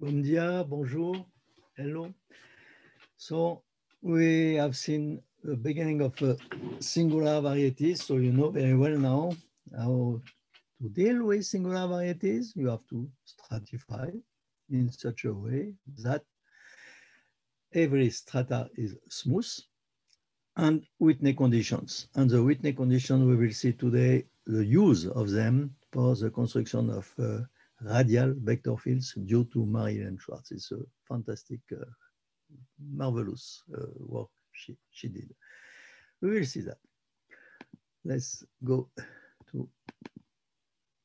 Bon dia, bonjour, hello. So we have seen the beginning of singular varieties. So you know very well now how to deal with singular varieties. You have to stratify in such a way that every strata is smooth and Whitney conditions. And the Whitney conditions, we will see today the use of them for the construction of radial vector fields due to Marie-Hélène Schwartz. It's a fantastic, marvelous work she did. We will see that. Let's go to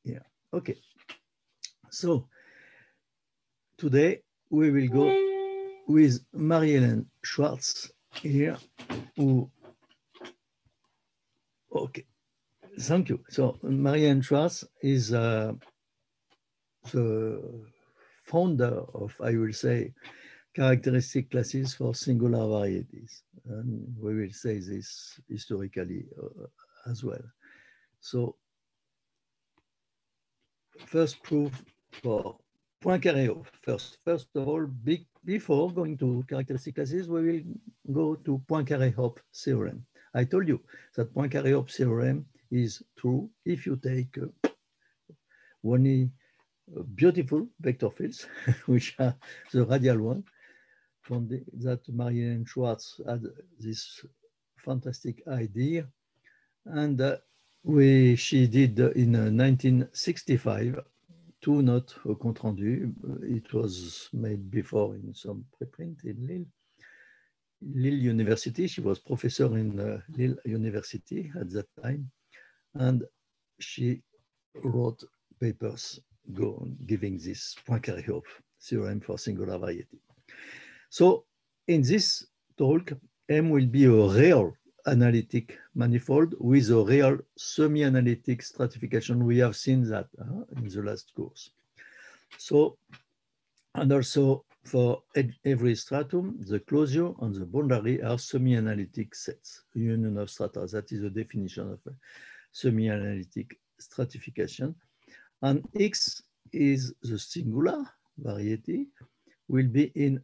here. Okay. So today we will go with Marie-Hélène Schwartz here. Who, okay. Thank you. So Marie-Hélène Schwartz is the founder of, I will say, characteristic classes for singular varieties. And we will say this historically as well. So first proof for Poincaré. First of all, before going to characteristic classes, we will go to Poincaré-Hopf theorem. I told you that Poincaré-Hopf theorem is true if you take only beautiful vector fields, which are the radial one, from that Marie-Hélène Schwartz had this fantastic idea. And she did in 1965 two notes au compte rendu. It was made before in some preprint in Lille University. She was professor in Lille University at that time. And she wrote papers giving this Poincaré-Hopf theorem for singular variety. So in this talk, M will be a real analytic manifold with a real semi-analytic stratification. We have seen that in the last course. So, and also for every stratum, the closure and the boundary are semi-analytic sets, union of strata. That is the definition of a semi-analytic stratification. And X is the singular variety, will be in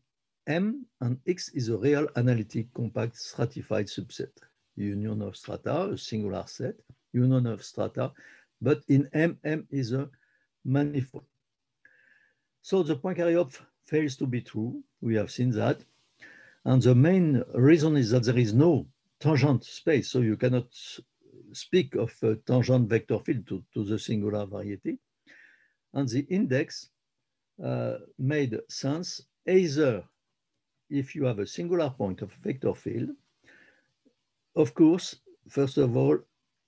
M, and X is a real analytic compact stratified subset. Union of strata, a singular set, union of strata, but in M, M is a manifold. So the Poincaré-Hopf fails to be true. We have seen that. And the main reason is that there is no tangent space. So you cannot speak of a tangent vector field to the singular variety. And the index made sense either if you have a singular point of vector field. Of course, first of all,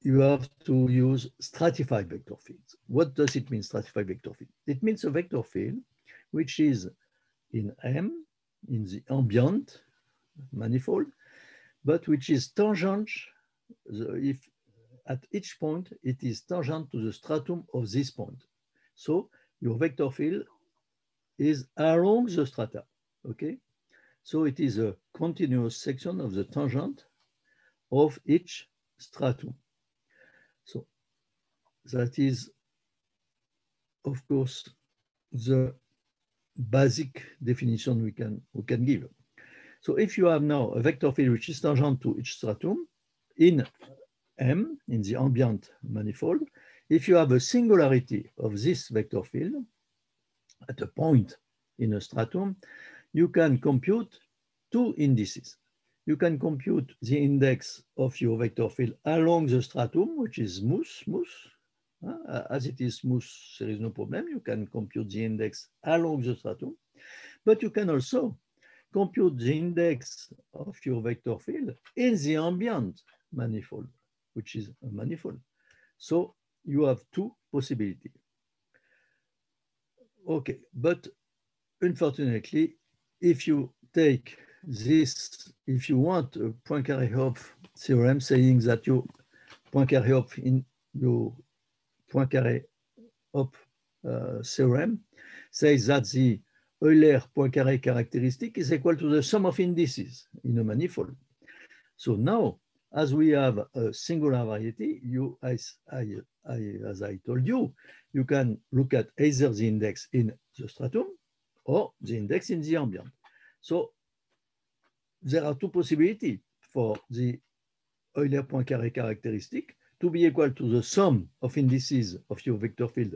you have to use stratified vector fields. What does it mean, stratified vector field? It means a vector field which is in M, in the ambient manifold, but which is tangent, if at each point it is tangent to the stratum of this point. So your vector field is along the strata, okay? So it is a continuous section of the tangent of each stratum. So that is, of course, the basic definition we can give. So if you have now a vector field which is tangent to each stratum in M, in the ambient manifold, if you have a singularity of this vector field at a point in a stratum, you can compute two indices. You can compute the index of your vector field along the stratum, which is smooth. As it is smooth, there is no problem. You can compute the index along the stratum, but you can also compute the index of your vector field in the ambient manifold, which is a manifold. So you have two possibilities. Okay, but unfortunately, if you take this, if you want a Poincaré-Hopf theorem saying that you Poincaré-Hopf in your Poincaré-Hopf theorem says that the Euler-Poincaré characteristic is equal to the sum of indices in a manifold. So now, as we have a singular variety, as I told you, you can look at either the index in the stratum or the index in the ambient. So there are two possibilities for the Euler Poincaré characteristic to be equal to the sum of indices of your vector field,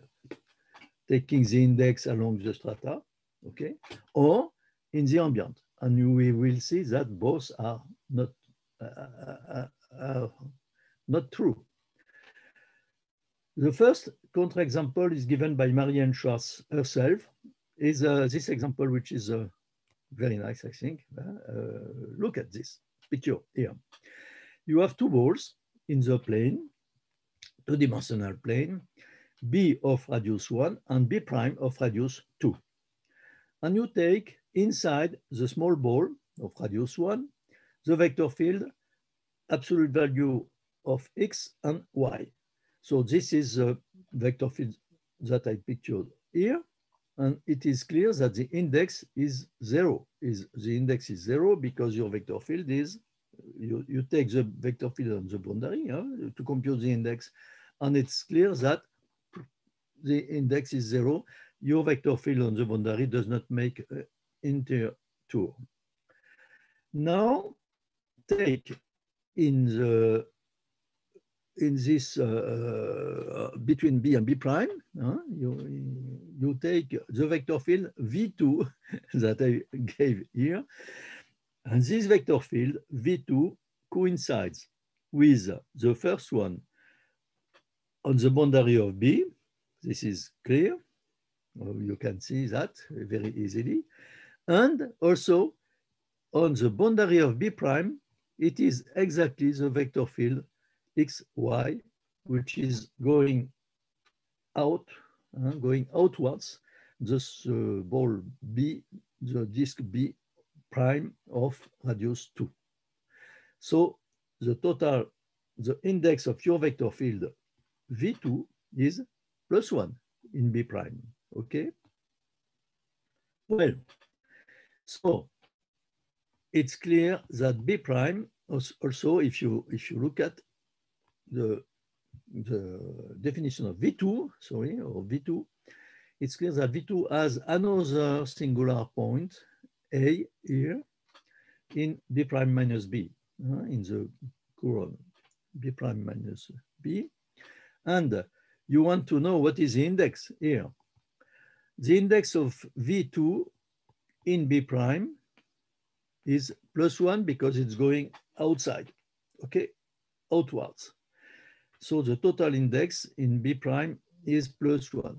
taking the index along the strata, okay, or in the ambient. And we will see that both are not true. The first counterexample is given by Marianne Schwartz herself, is this example, which is very nice, I think. Look at this picture here. You have two balls in the plane, two-dimensional plane, B of radius 1 and B prime of radius 2. And you take inside the small ball of radius 1, the vector field, absolute value of x and y. So this is the vector field that I pictured here. And it is clear that the index is 0. The index is 0 because your vector field is, you take the vector field on the boundary to compute the index. And it's clear that the index is 0. Your vector field on the boundary does not make an interior tour. Now, take in this between B and B prime, you take the vector field V2 that I gave here, and this vector field V2 coincides with the first one on the boundary of B. This is clear. You can see that very easily. And also on the boundary of B prime, it is exactly the vector field x, y, which is going out, going outwards, this ball B, the disk B prime of radius 2. So the total, the index of your vector field V2 is +1 in B prime, okay? Well, so it's clear that B prime also, if you look at the definition of V2, sorry, or V2, it's clear that V2 has another singular point, A here, in B prime minus B, in the curve B prime minus B. And you want to know what is the index here. The index of V2 in B prime is +1 because it's going outside, okay, outwards. So the total index in B prime is +1.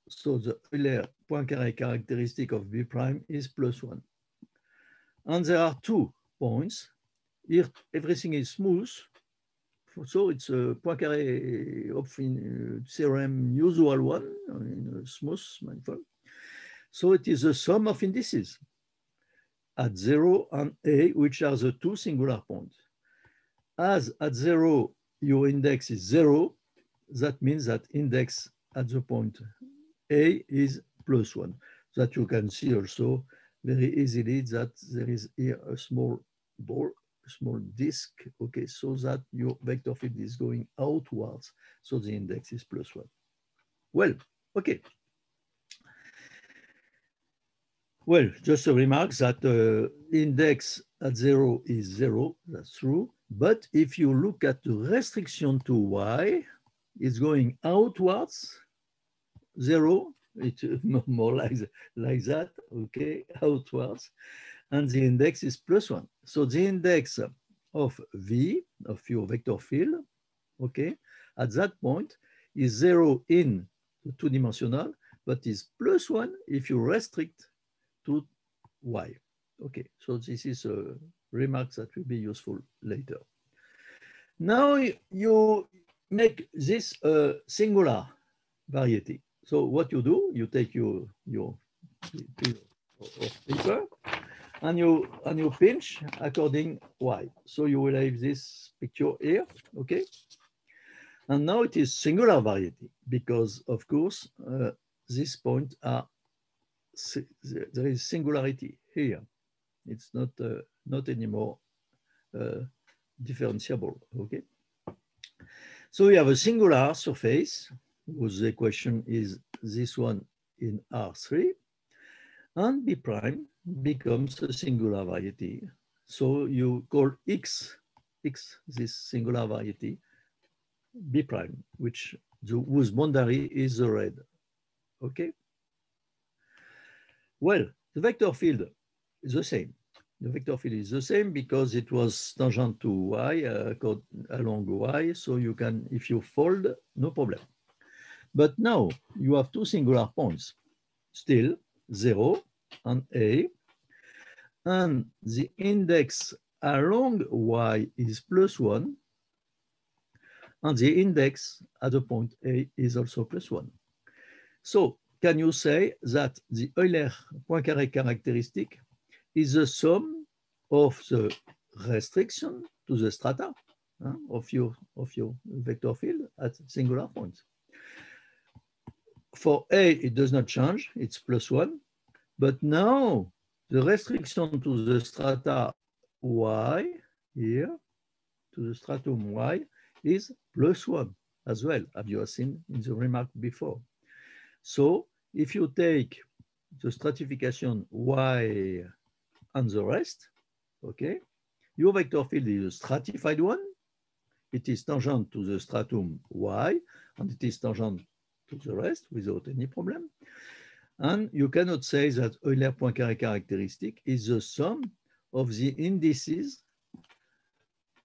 So the Euler Poincaré characteristic of B prime is +1. And there are 2 points. Here, everything is smooth. So it's a Poincaré theorem usual one in a smooth manifold. So it is the sum of indices at 0 and A, which are the 2 singular points. As at 0, your index is 0, that means that index at the point A is +1. That you can see also very easily that there is here a small ball, a small disk, okay, so that your vector field is going outwards, so the index is +1. Well, okay. Well, just a remark that index at 0 is 0, that's true. But if you look at the restriction to y, it's going outwards, 0, it's more like that, okay, outwards. And the index is +1. So the index of V, of your vector field, okay, at that point is 0 in the 2-dimensional, but is +1 if you restrict to y. Okay, so this is a remark that will be useful later. Now you make this a singular variety. So what you do, you take your piece of paper and you pinch according y. So you will have this picture here, okay? And now it is singular variety because of course these points are, there is singularity here. It's not anymore differentiable, okay? So we have a singular surface whose equation is this one in R3. And B prime becomes a singular variety. So you call X, this singular variety, B prime, whose boundary is the red. Okay? Well, the vector field is the same. The vector field is the same because it was tangent to y, along y, so you can, if you fold, no problem. But now you have two singular points, still 0 and A, and the index along y is +1, and the index at the point A is also +1. So can you say that the Euler Poincaré characteristic is the sum of the restriction to the strata of your vector field at singular points? For A, it does not change, it's +1, but now the restriction to the strata Y here, to the stratum Y, is +1 as well, as you have seen in the remark before. So if you take the stratification Y and the rest, okay, your vector field is a stratified one. It is tangent to the stratum Y, and it is tangent to the rest without any problem. And you cannot say that Euler Poincaré characteristic is the sum of the indices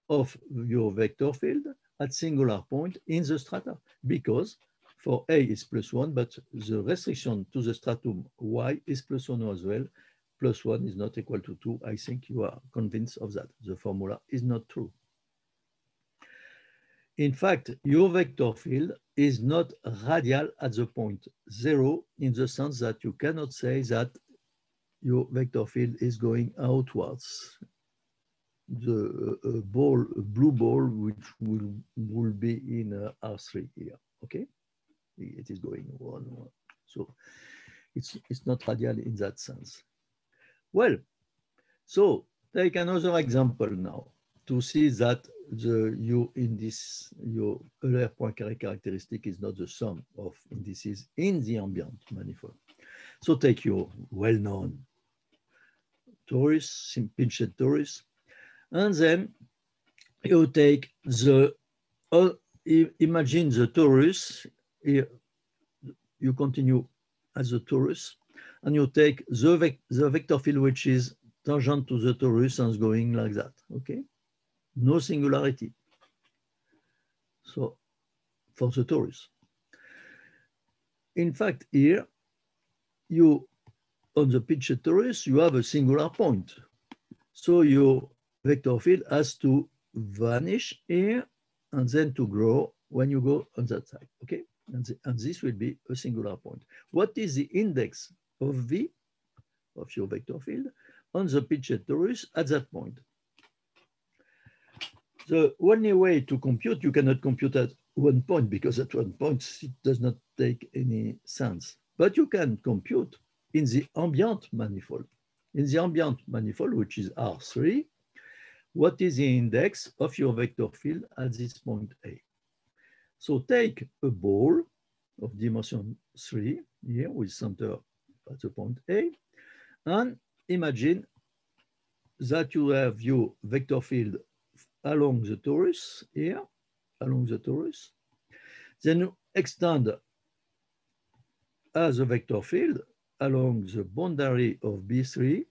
of your vector field at singular point in the strata, because for A is +1, but the restriction to the stratum Y is +1 as well. +1 is not equal to 2. I think you are convinced of that. The formula is not true. In fact, your vector field is not radial at the point 0, in the sense that you cannot say that your vector field is going outwards. The blue ball, which will be in R3 here, okay? It is going one. So it's not radial in that sense. Well, so take another example now to see that your Euler Poincaré characteristic is not the sum of indices in the ambient manifold. So take your well-known torus, pinched torus, and then you take the, imagine the torus, you continue as a torus, and you take the vector field which is tangent to the torus and is going like that, okay? No singularity. So for the torus. In fact, here, on the pinched torus, you have a singular point. So your vector field has to vanish here and then to grow when you go on that side, okay? And this will be a singular point. What is the index of V, of your vector field, on the pinched torus at that point? The only way to compute, you cannot compute at one point, because at one point it does not take any sense. But you can compute in the ambient manifold. In the ambient manifold, which is R3, what is the index of your vector field at this point A? So take a ball of dimension 3 here with center at the point A, and imagine that you have your vector field along the torus here, along the torus. Then you extend as a vector field along the boundary of B3,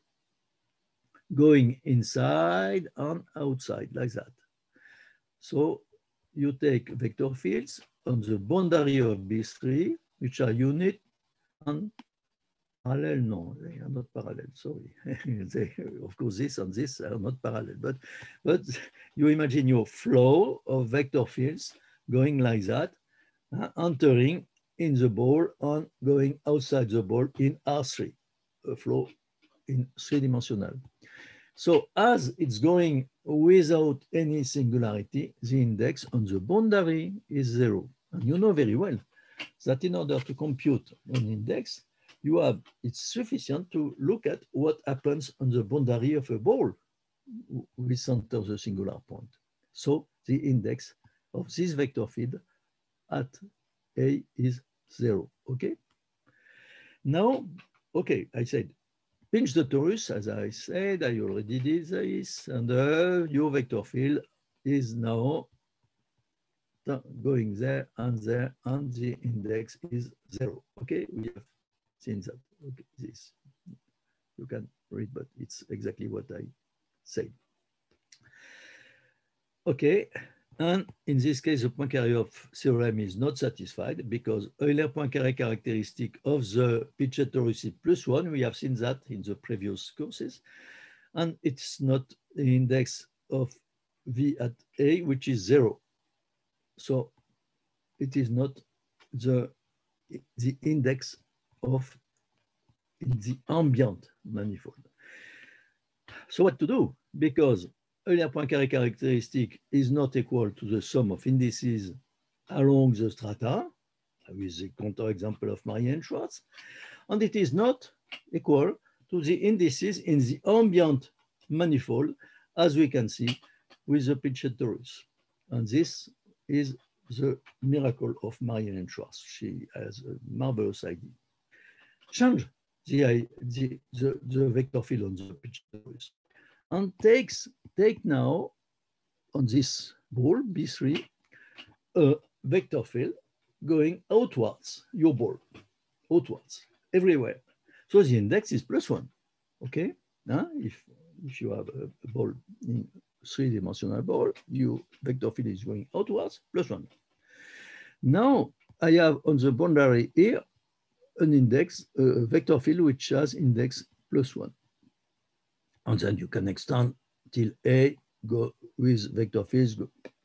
going inside and outside like that. So you take vector fields on the boundary of B3, which are unit and parallel. No, they are not parallel, sorry. Of course, this and this are not parallel, but you imagine your flow of vector fields going like that, entering in the ball and going outside the ball in R3, a flow in three-dimensional. So as it's going without any singularity, the index on the boundary is 0. And you know very well that in order to compute an index, it's sufficient to look at what happens on the boundary of a ball with center the singular point. So the index of this vector field at A is 0, okay? Now, okay, I said pinch the torus, as I said, I already did this, and your vector field is now going there, and the index is 0. Okay, we have seen that. Okay, this you can read, but it's exactly what I said. Okay, and in this case, the Poincaré theorem is not satisfied because Euler-Poincaré characteristic of the Pichet torus is +1. We have seen that in the previous courses, and it's not the index of V at A, which is 0. So it is not the index of the ambient manifold. So what to do? Because Euler-Poincaré characteristic is not equal to the sum of indices along the strata, with the counterexample of Marienne-Schwarz, and it is not equal to the indices in the ambient manifold, as we can see with the Pichet torus. And this is the miracle of Marienne-Schwarz. She has a marvelous idea. Change the vector field on the Pichet torus and take now on this ball B3 a vector field going outwards, your ball, outwards, everywhere. So the index is +1, okay? If you have a ball in three-dimensional ball, your vector field is going outwards, +1. Now I have on the boundary here an index, a vector field which has index +1. And then you can extend till A, go with vector fields,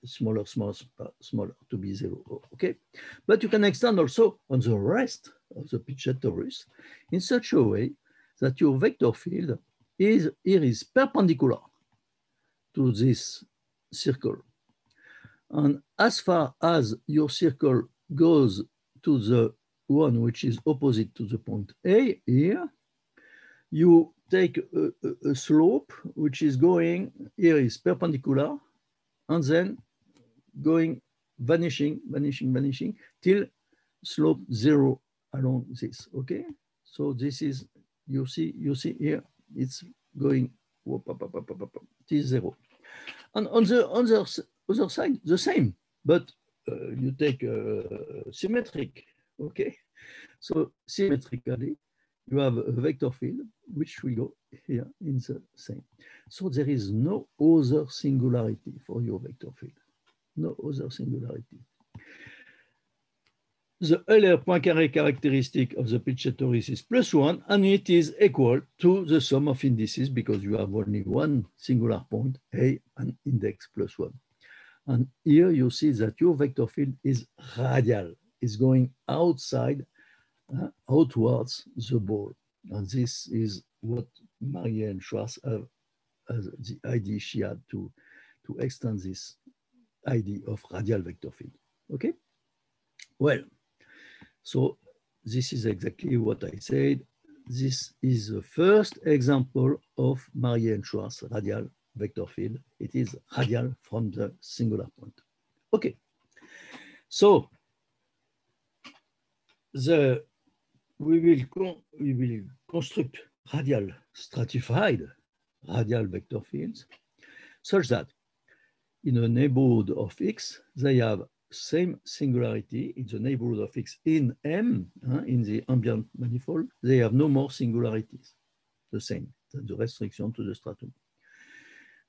smaller to be 0, okay? But you can extend also on the rest of the Pichet torus in such a way that your vector field is perpendicular to this circle. And as far as your circle goes to the one which is opposite to the point A here, you take a slope which is going, here is perpendicular, and then going, vanishing, till slope 0 along this, okay? So this is, you see here, it's going till 0. And on the other side, the same, but you take symmetric, okay? So symmetrically, you have a vector field which will go here in the same. So there is no other singularity for your vector field, no other singularity. The Euler-Poincaré characteristic of the Pichet torus is +1, and it is equal to the sum of indices because you have only one singular point, A, and index +1. And here you see that your vector field is radial, is going outside, outwards the ball. And this is what Marienne-Schwarz as the idea she had to extend this idea of radial vector field, okay? Well, so this is exactly what I said. This is the first example of Marienne-Schwarz radial vector field. It is radial from the singular point. Okay, so we will construct radial stratified radial vector fields such that in a neighborhood of X, they have same singularity in the neighborhood of X in M, in the ambient manifold, they have no more singularities, the same, the restriction to the stratum.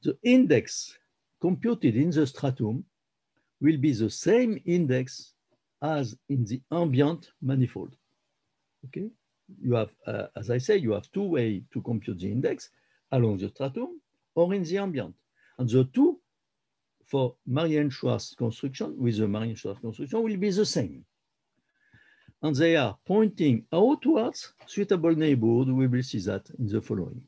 The index computed in the stratum will be the same index as in the ambient manifold, okay? You have, as I say, you have two ways to compute the index, along the stratum or in the ambient. And the two for Marienne-Schwarz construction, with the Marienne-Schwarz construction, will be the same. And they are pointing outwards suitable neighborhood. We will see that in the following.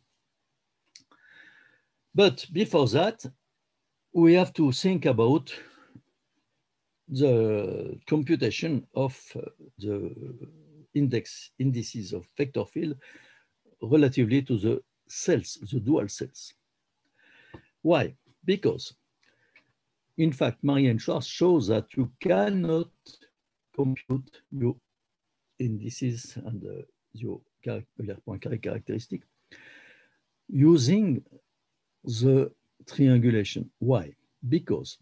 But before that, we have to think about the computation of the indices of vector field relatively to the cells, the dual cells. Why? Because in fact, Marienne-Schwarz shows that you cannot compute your indices and your Euler-Poincaré characteristic using the triangulation. Why? Because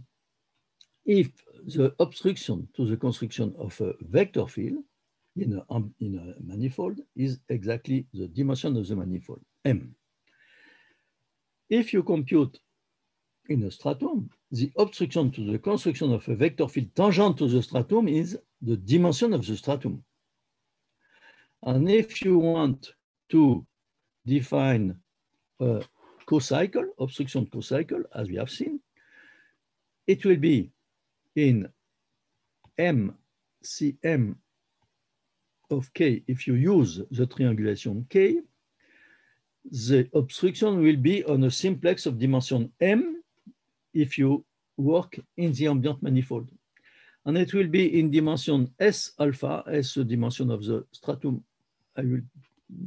if the obstruction to the construction of a vector field in a manifold is exactly the dimension of the manifold, M. If you compute in a stratum, the obstruction to the construction of a vector field tangent to the stratum is the dimension of the stratum. And if you want to define a cocycle, obstruction cocycle, as we have seen, it will be in MCM of K. If you use the triangulation K, the obstruction will be on a simplex of dimension M if you work in the ambient manifold. And it will be in dimension S alpha, S the dimension of the stratum. I will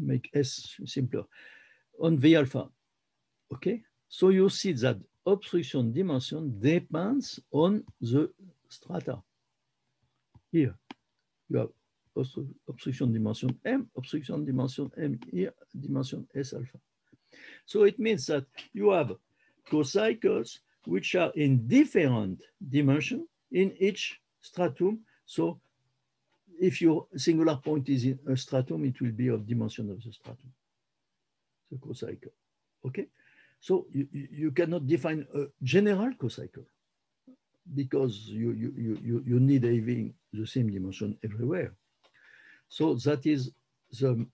make S simpler, on V alpha. Okay, so you see that obstruction dimension depends on the strata. Here, you have obstruction dimension M, obstruction dimension M, here, dimension S alpha. So it means that you have cocycles which are in different dimension in each stratum. So if your singular point is in a stratum, it will be of dimension of the stratum, the cocycle. Okay, so you cannot define a general cocycle because you need having the same dimension everywhere. So that is the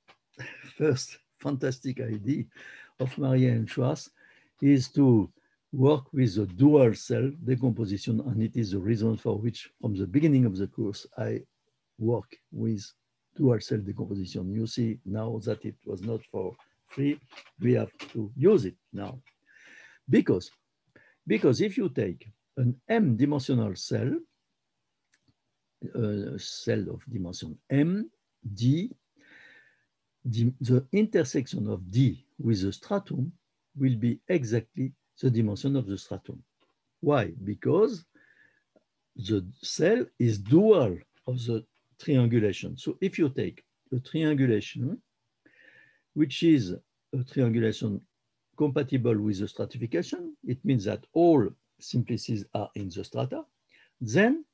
first fantastic idea of Maria and Schwarz, is to work with the dual cell decomposition, and it is the reason for which from the beginning of the course I work with dual cell decomposition. You see now that it was not for free, we have to use it now. Because if you take an m-dimensional cell, a cell of dimension m, D, the intersection of D with the stratum will be exactly the dimension of the stratum. Why? Because the cell is dual of the triangulation. So if you take a triangulation, which is a triangulation compatible with the stratification, it means that all simplices are in the strata, then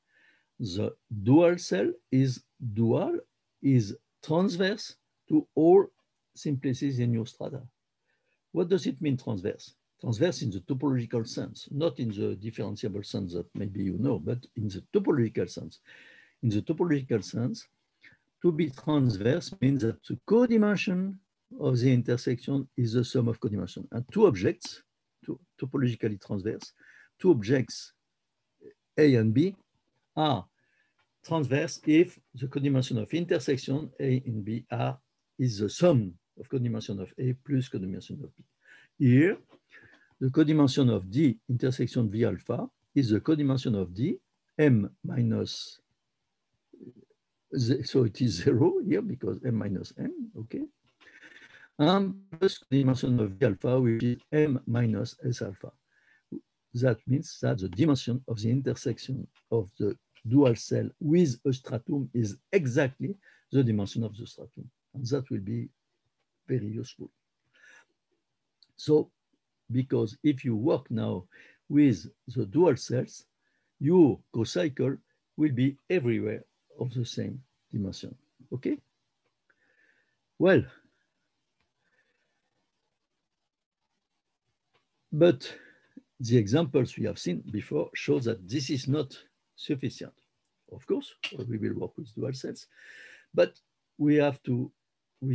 the dual cell is dual, is transverse to all simplices in your strata. What does it mean, transverse? Transverse in the topological sense, not in the differentiable sense that maybe you know, but in the topological sense. In the topological sense, to be transverse means that the codimension of the intersection is the sum of codimension. And two objects, topologically transverse, two objects A and B are transverse if the codimension of intersection A and B is the sum of codimension of A plus codimension of B. Here, the codimension of D intersection V alpha is the codimension of D, M minus, so it is 0 here because M minus M, okay? And plus dimension of V alpha, which is M minus S alpha. That means that the dimension of the intersection of the dual cell with a stratum is exactly the dimension of the stratum. And that will be very useful. So, because if you work now with the dual cells, your cocycle will be everywhere of the same dimension, okay? Well, but the examples we have seen before show that this is not sufficient. Of course, we will work with dual cells, but we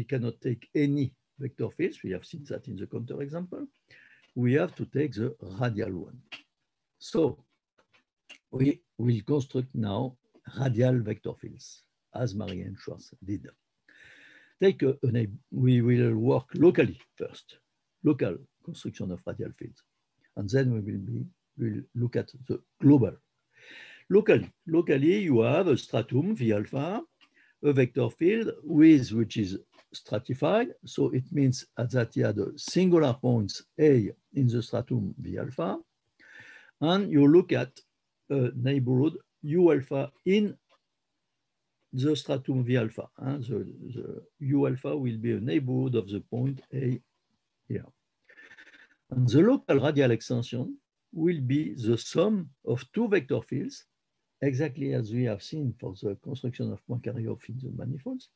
cannot take any vector fields. We have seen that in the counter example. We have to take the radial one. So we will construct now radial vector fields, as Maria and Schwarz did. We will work locally first, local construction of radial fields. And then we'll look at the global. Locally, you have a stratum V alpha, a vector field which is stratified. So it means that you have the singular points A in the stratum V alpha. And you look at a neighborhood U alpha in the stratum V alpha. The U alpha will be a neighborhood of the point A here. And the local radial extension will be the sum of two vector fields, exactly as we have seen for the construction of Poincaré-Hopf in the manifolds.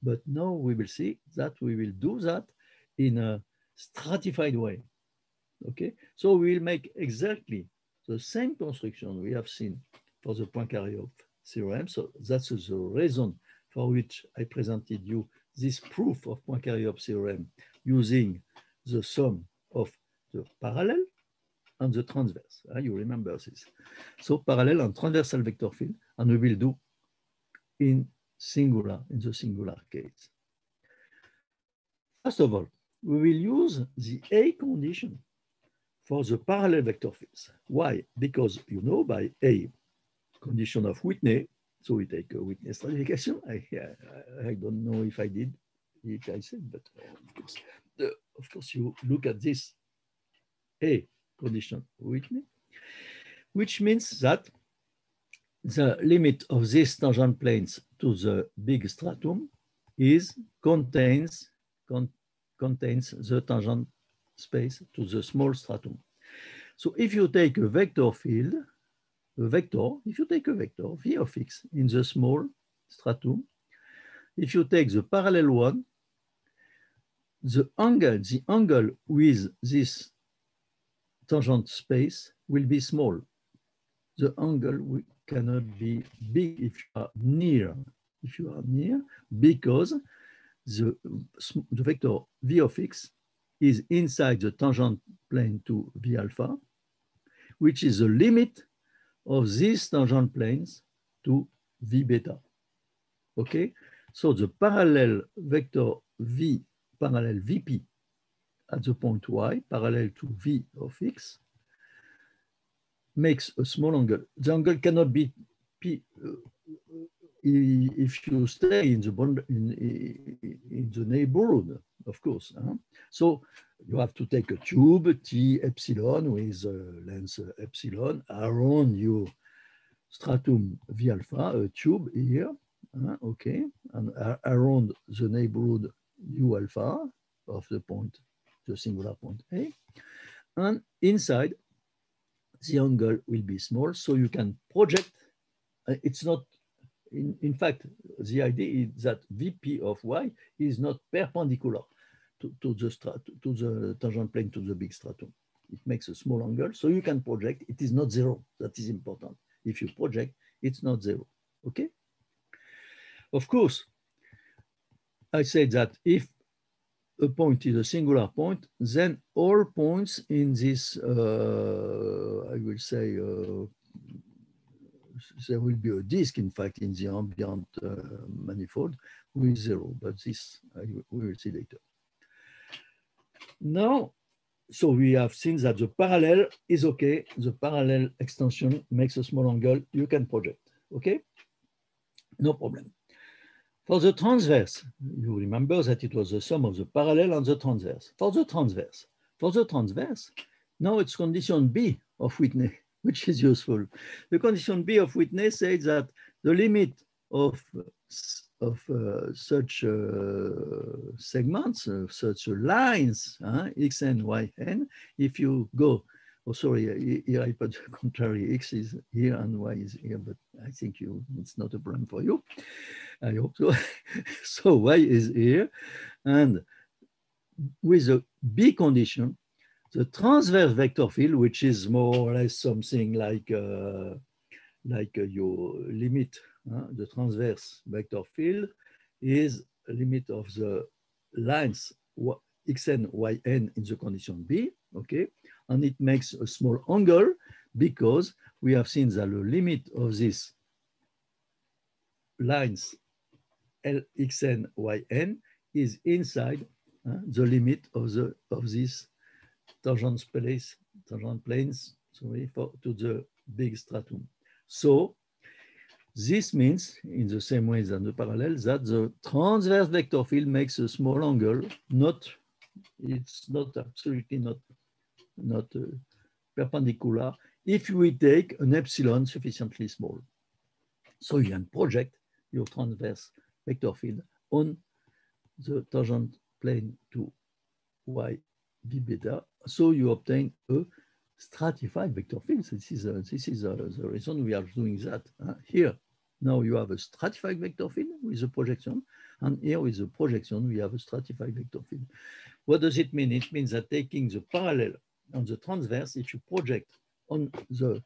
But now we will see that we will do that in a stratified way. Okay, so we'll make exactly the same construction we have seen for the Poincaré-Hopf theorem. So that's the reason for which I presented you this proof of Poincaré-Hopf theorem using the sum of the parallel and the transverse. You remember this. So parallel and transversal vector field, and we will do in the singular case. First of all, we will use the A condition for the parallel vector fields. Why? Because you know by A condition of Whitney, so we take a Whitney stratification. I don't know if I said, but of course you look at this A condition Whitney, which means that the limit of these tangent planes to the big stratum contains the tangent space to the small stratum. So if you take a vector field, if you take a vector v of x in the small stratum, if you take the parallel one, the angle with this tangent space will be small. The angle cannot be big if you are near, because the vector v of x is inside the tangent plane to v alpha, which is the limit of these tangent planes to v beta. Okay, so the parallel vector v parallel vp at the point y parallel to v of x makes a small angle. The angle cannot be p if you stay in the neighborhood, of course. So you have to take a tube T epsilon with length epsilon around your stratum V alpha, a tube here, okay, and around the neighborhood U alpha of the singular point A, and inside the angle will be small, so you can project. It's not. In fact, the idea is that Vp of y is not perpendicular to the tangent plane to the big stratum. It makes a small angle, so you can project. It is not zero. That is important. If you project, it's not zero. Okay? Of course, I said that if a point is a singular point, then all points in this, I will say, there will be a disk, in fact, in the ambient manifold with zero, but this we will see later. Now, so we have seen that the parallel is okay. The parallel extension makes a small angle. You can project, okay? No problem. For the transverse, you remember that it was the sum of the parallel and the transverse. For the transverse, now it's condition B of Whitney, which is useful. The condition B of Whitney says that the limit of such segments, such lines, x and y n, if you go, oh sorry, here I put the contrary, x is here and y is here, but I think it's not a problem for you. I hope so. So y is here, and with a B condition, the transverse vector field, which is more or less something like your limit, the transverse vector field is a limit of the lines xn, yn in the condition B, okay? And it makes a small angle because we have seen that the limit of these lines xn, yn is inside the limit of this tangent planes, sorry, to the big stratum. So this means, in the same way as the parallel, that the transverse vector field makes a small angle. It's not absolutely not perpendicular if we take an epsilon sufficiently small. So you can project your transverse vector field on the tangent plane to y V beta. So you obtain a stratified vector field. This is the reason we are doing that. Here, now you have a stratified vector field with a projection, and here with the projection, we have a stratified vector field. What does it mean? It means that taking the parallel on the transverse, if you project on the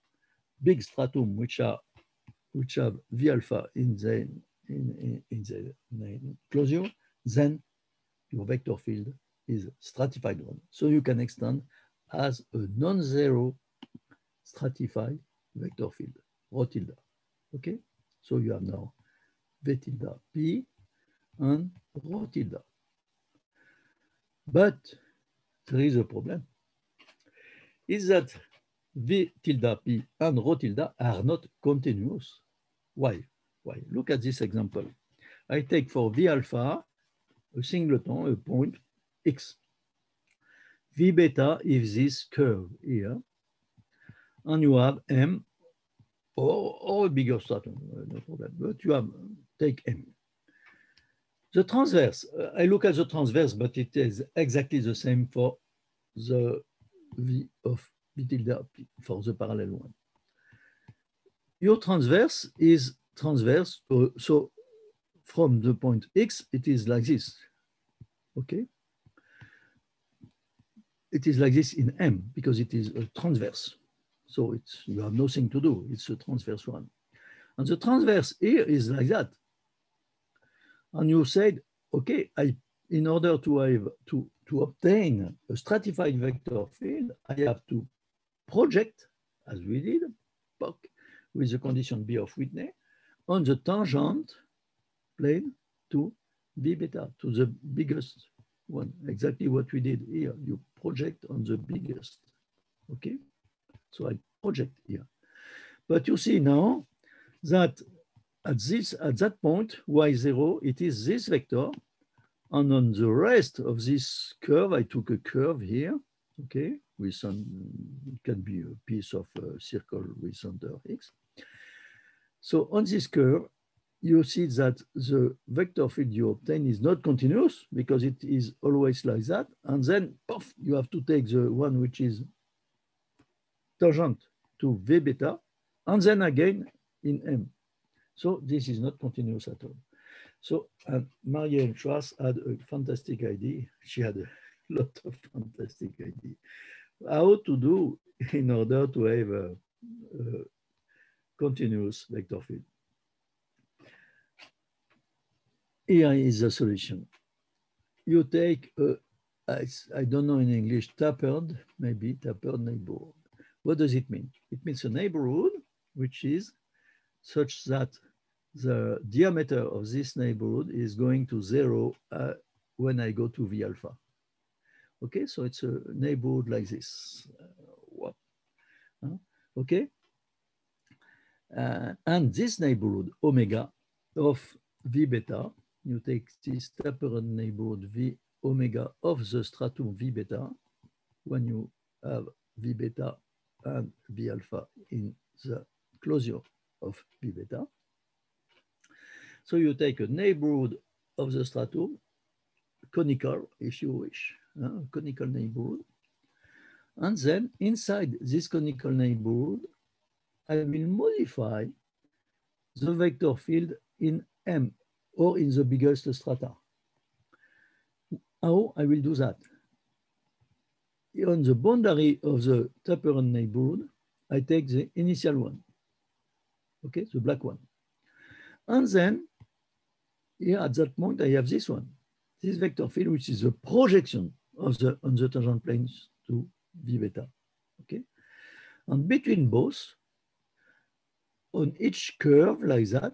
big stratum, which have V alpha in the closure, then your vector field is stratified one. So you can extend as a non-zero stratified vector field, rho tilde. Okay? So you have now V tilde P and rho tilde. But there is a problem. Is that V tilde P and rho tilde are not continuous. Why? Why? Look at this example. I take for V alpha a singleton, a point X. V beta is this curve here, and you have M or a bigger stratum, no problem, but you have, take M. The transverse, I look at the transverse, but it is exactly the same for the V of V tilde P, for the parallel one. Your transverse is transverse, so from the point X, it is like this, okay? It is like this in M because it is a transverse. So you have nothing to do, it's a transverse one. And the transverse here is like that. And you said, okay, in order to obtain a stratified vector field, I have to project, as we did, with the condition B of Whitney, on the tangent plane to V beta, to the biggest one, exactly what we did here. You project on the biggest, okay? So I project here. But you see now that at that point, y0, it is this vector. And on the rest of this curve, I took a curve here, okay, with some, it can be a piece of a circle with center x. So on this curve, you see that the vector field you obtain is not continuous because it is always like that. And then, poof, you have to take the one which is tangent to V beta, and then again in M. So this is not continuous at all. So Marianne Schwartz had a fantastic idea. She had a lot of fantastic ideas. How to do in order to have a continuous vector field. Here is the solution. You take I don't know in English, tapered, maybe tapered neighborhood. What does it mean? It means a neighborhood which is such that the diameter of this neighborhood is going to 0 when I go to V alpha. Okay, so it's a neighborhood like this. Okay, and this neighborhood omega of V beta, you take this tapered neighborhood V omega of the stratum V beta when you have V beta and V alpha in the closure of V beta. So you take a neighborhood of the stratum, conical, if you wish, conical neighborhood. And then inside this conical neighborhood, I will modify the vector field in M or in the biggest strata. How I will do that? On the boundary of the tapered neighborhood, I take the initial one, okay, the black one. And then here at that point, I have this one, this vector field, which is a projection of on the tangent planes to V beta, okay? And between both, on each curve like that,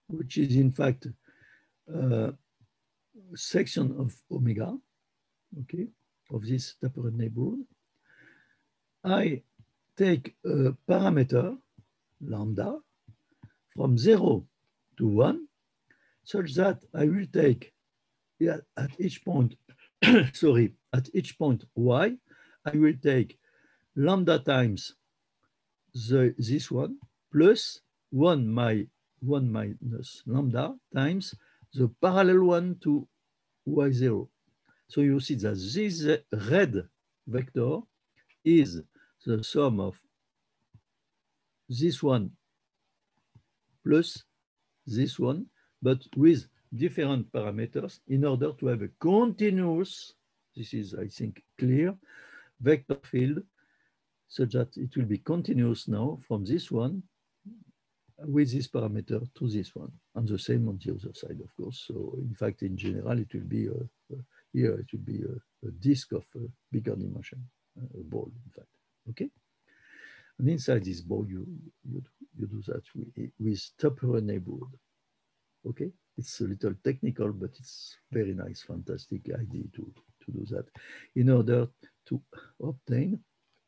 which is in fact a section of omega, okay, of this tapered neighborhood, I take a parameter, lambda, from 0 to 1, such that I will take at each point, sorry, at each point y, I will take lambda times this one plus 1 minus lambda times the parallel one to y0. So you see that this red vector is the sum of this one plus this one, but with different parameters in order to have a continuous, this is, I think, clear, vector field such that it will be continuous now from this one with this parameter to this one, and the same on the other side, of course. So in fact, in general, it will be here, it will be a disk of bigger dimension, a ball, in fact, okay? And inside this ball, you do that with Tupper neighborhood, okay? It's a little technical, but it's very nice, fantastic idea to do that in order to obtain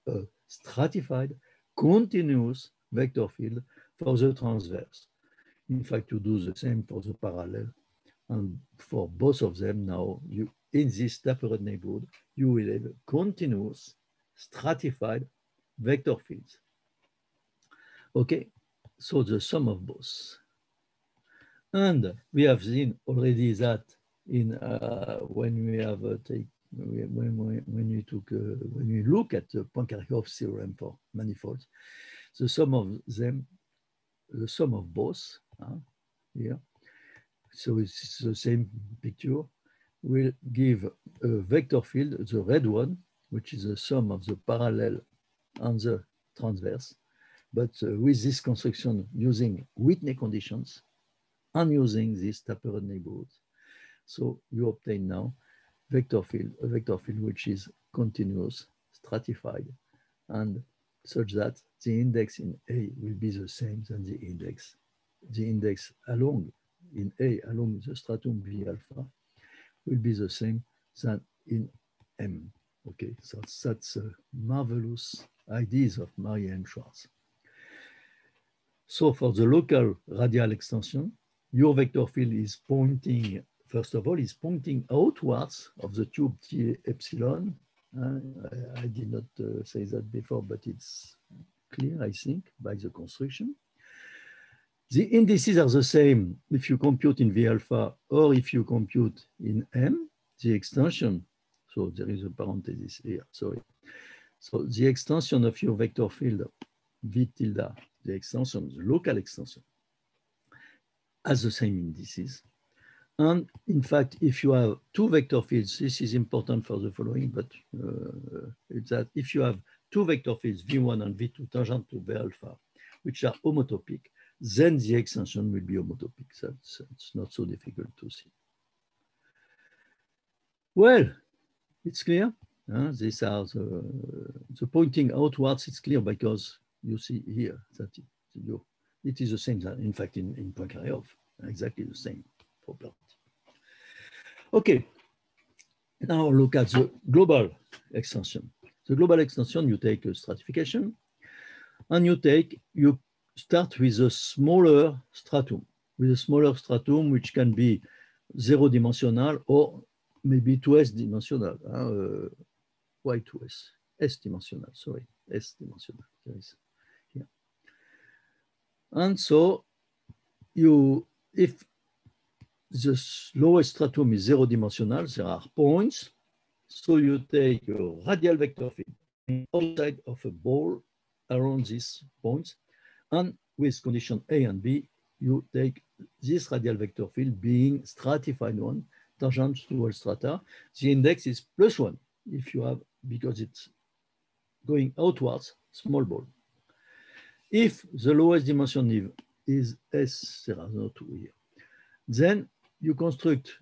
a stratified, continuous vector field for the transverse. In fact, you do the same for the parallel. And for both of them now, in this tapered neighborhood, you will have continuous, stratified vector fields. Okay, so the sum of both. And we have seen already that in when we have when we look at the Poincaré-Hopf theorem for manifolds, the sum of them, the sum of both here. So it's the same picture. Will give a vector field, the red one, which is the sum of the parallel and the transverse, but with this construction using Whitney conditions and using these tapered neighborhoods. So you obtain now a vector field which is continuous, stratified, and such that the index in A will be the same than the index along in A along the stratum V alpha will be the same than in M. Okay, so that's marvelous ideas of Marie-Anne Schwarz. So for the local radial extension, your vector field is pointing, first of all, is pointing outwards of the tube T epsilon. I did not say that before, but it's clear, I think, by the construction. The indices are the same if you compute in V alpha or if you compute in M, the extension. So there is a parenthesis here, sorry. So the extension of your vector field, V tilde, the extension, the local extension, has the same indices. And in fact, if you have two vector fields, this is important for the following, but it's that if you have two vector fields, V1 and V2 tangent to V alpha, which are homotopic, then the extension will be homotopic. That's not so difficult to see. Well, it's clear. These are the pointing outwards. It's clear because you see here that it is the same. In fact, in Poincaré-Hopf, exactly the same property. Okay. Now look at the global extension. The global extension, you take a stratification, and you start with a smaller stratum, which can be 0-dimensional or maybe 2s dimensional. Why 2s? S-dimensional, sorry, S-dimensional. There is here. And so if the lowest stratum is 0-dimensional, there are points. So you take a radial vector field outside of a ball around these points. And with condition A and B, you take this radial vector field being stratified one, tangent to all strata. The index is +1 if you have, because it's going outwards, small ball. If the lowest dimension is S, there are no 2 here, then you construct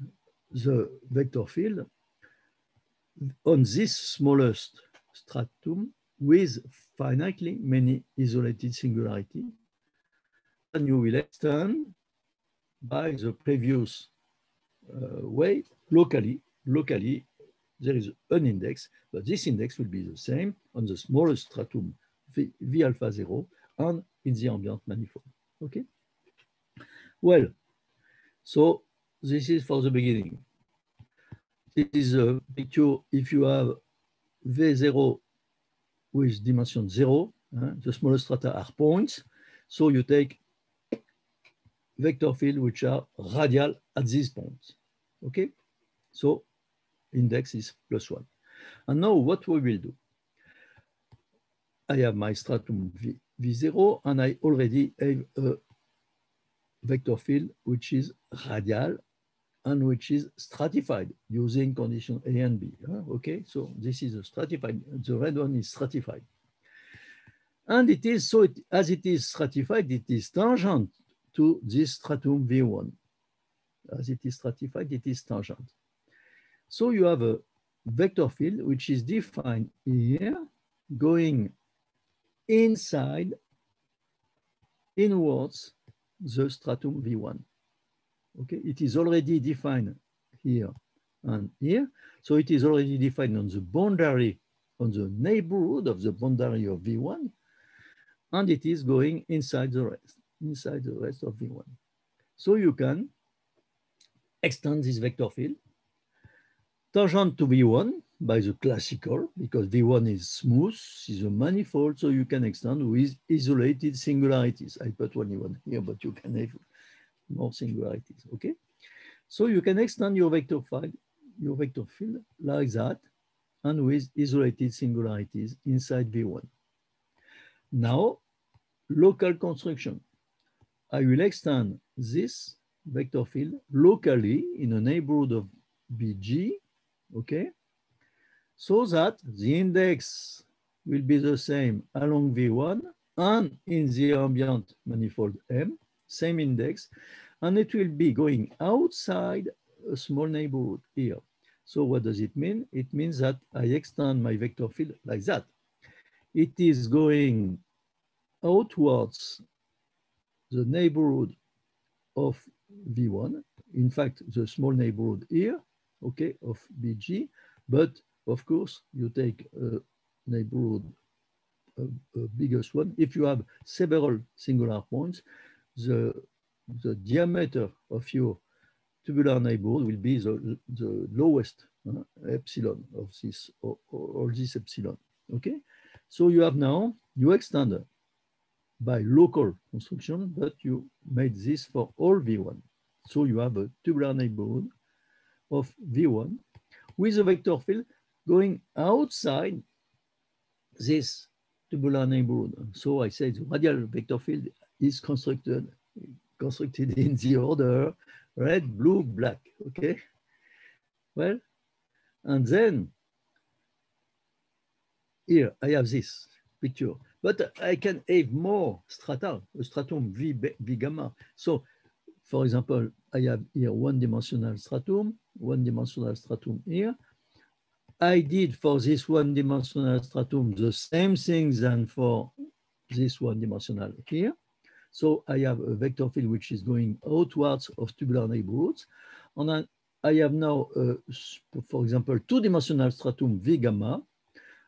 the vector field on this smallest stratum with finitely many isolated singularity, and you will extend by the previous way locally. There is an index, but this index will be the same on the smallest stratum V alpha 0 and in the ambient manifold. Okay. Well, so this is for the beginning. This is a picture if you have V0 with dimension 0, the smallest strata are points. So you take vector field which are radial at these points. Okay, so index is +1. And now what we will do? I have my stratum V0, and I already have a vector field which is radial and which is stratified using condition A and B. Okay, so this is a stratified, the red one is stratified. And it is, so as it is stratified, it is tangent to this stratum V1. As it is stratified, it is tangent. So you have a vector field which is defined here, going inside, inwards the stratum V1. Okay, it is already defined here and here. So it is already defined on the boundary, on the neighborhood of the boundary of V1, and it is going inside the rest of V1. So you can extend this vector field tangent to V1 by the classical, because V1 is smooth, is a manifold, so you can extend with isolated singularities. I put only one here, but you can have more singularities, okay? So you can extend your vector field like that, and with isolated singularities inside V1. Now, local construction. I will extend this vector field locally in a neighborhood of BG, okay? So that the index will be the same along V1 and in the ambient manifold M, same index, and it will be going outside a small neighborhood here. So what does it mean? It means that I extend my vector field like that. It is going outwards the neighborhood of V1, in fact, the small neighborhood here, okay, of BG, but of course, you take a neighborhood, a biggest one. If you have several singular points, the diameter of your tubular neighborhood will be the lowest epsilon of this, or this epsilon, okay? So you have now, you extend by local construction, but you made this for all V1. So you have a tubular neighborhood of V1 with a vector field going outside this tubular neighborhood. So I say the radial vector field is constructed in the order red, blue, black, okay? Well, and then here I have this picture, but I can have more strata, a stratum V gamma. So for example, I have here one-dimensional stratum here. I did for this one-dimensional stratum the same thing than for this one-dimensional here. So I have a vector field which is going outwards of tubular neighborhoods. And I have now, for example, two-dimensional stratum V gamma.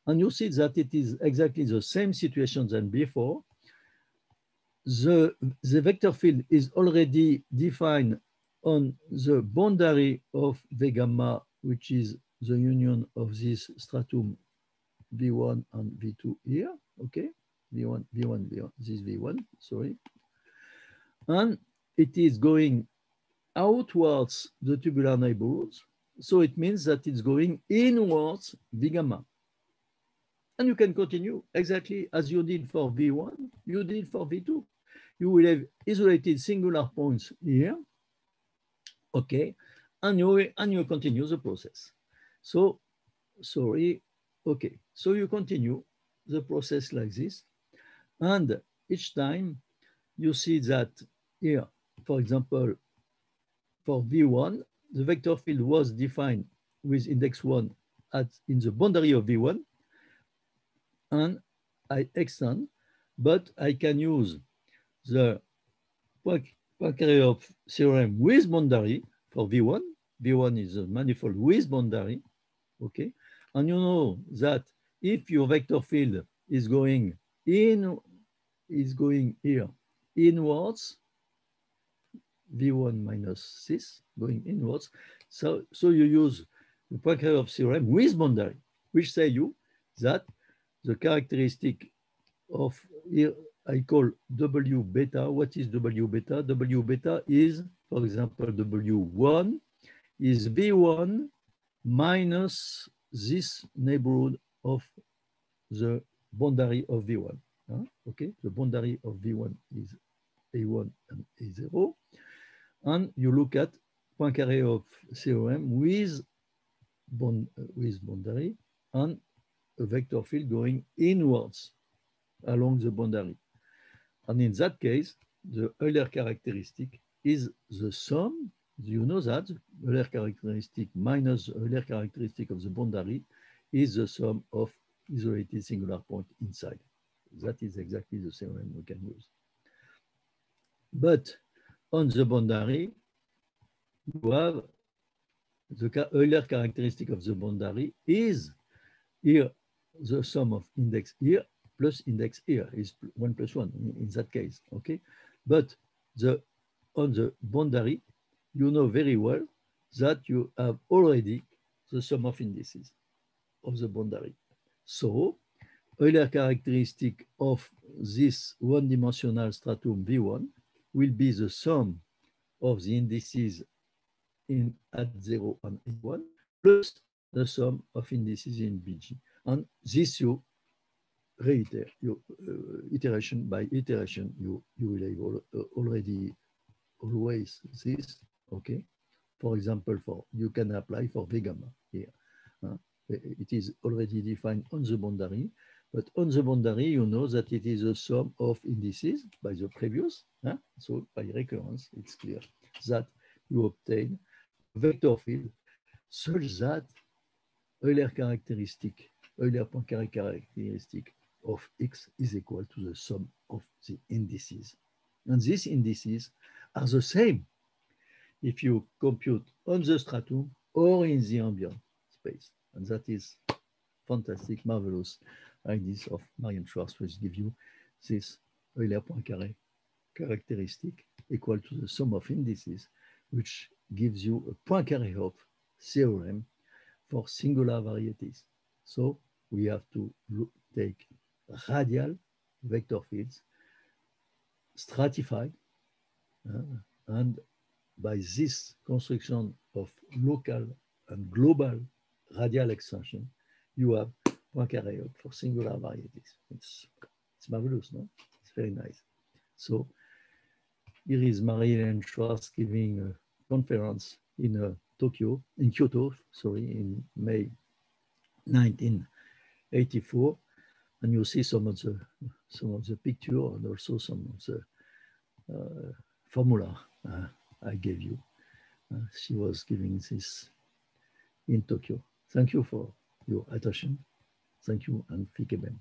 And you see that it is exactly the same situation than before. The vector field is already defined on the boundary of V gamma, which is the union of this stratum V1 and V2 here, okay? V1, this V1, sorry. And it is going outwards the tubular neighborhoods. So it means that it's going inwards V gamma. And you can continue exactly as you did for V1, you did for V2. You will have isolated singular points here, okay? And you continue the process. So, sorry, okay. So you continue the process like this. And each time you see that here, for example, for V1, the vector field was defined with index 1 in the boundary of V1, and I extend, but I can use the Poincaré theorem with boundary for V1. V1 is a manifold with boundary, okay? And you know that if your vector field is going here inwards, V1 minus this, going inwards. So you use the Poincaré theorem with boundary, which say you that the characteristic of here I call W beta. What is W beta? W beta is, for example, W1 is V1 minus this neighborhood of the boundary of V1. Okay, the boundary of V1 is A1 and A0. And you look at point carré of COM with boundary and a vector field going inwards along the boundary. And in that case, the Euler characteristic is the sum, you know that, the Euler characteristic minus the Euler characteristic of the boundary is the sum of isolated singular point inside. That is exactly the theorem we can use. But on the boundary, you have the Euler characteristic of the boundary is here the sum of index here plus index here is 1 plus 1 in that case, okay? But on the boundary, you know very well that you have already the sum of indices of the boundary. So Euler characteristic of this one-dimensional stratum V1 will be the sum of the indices at 0 and A1 plus the sum of indices in BG. And this you reiterate, iteration by iteration, you will have already always this, okay? For example, you can apply for V gamma here. It is already defined on the boundary, but on the boundary, you know that it is a sum of indices by the previous. So by recurrence, it's clear that you obtain a vector field such that Euler characteristic, Euler Poincaré characteristic of X is equal to the sum of the indices. And these indices are the same if you compute on the stratum or in the ambient space. And that is fantastic, marvelous ideas of Marian Schwarz, which give you this Euler Poincaré characteristic equal to the sum of indices, which gives you a Poincaré-Hopf theorem for singular varieties. So we have to take radial vector fields stratified, and by this construction of local and global radial extension, you have Poincaré for singular varieties. It's marvelous, no? It's very nice. So here is Marie-Hélène Schwarz giving a conference in Kyoto, in May 1984, and you see some of the picture and also some of the formula I gave you. She was giving this in Tokyo. Thank you for your attention. Thank you and Fikeben.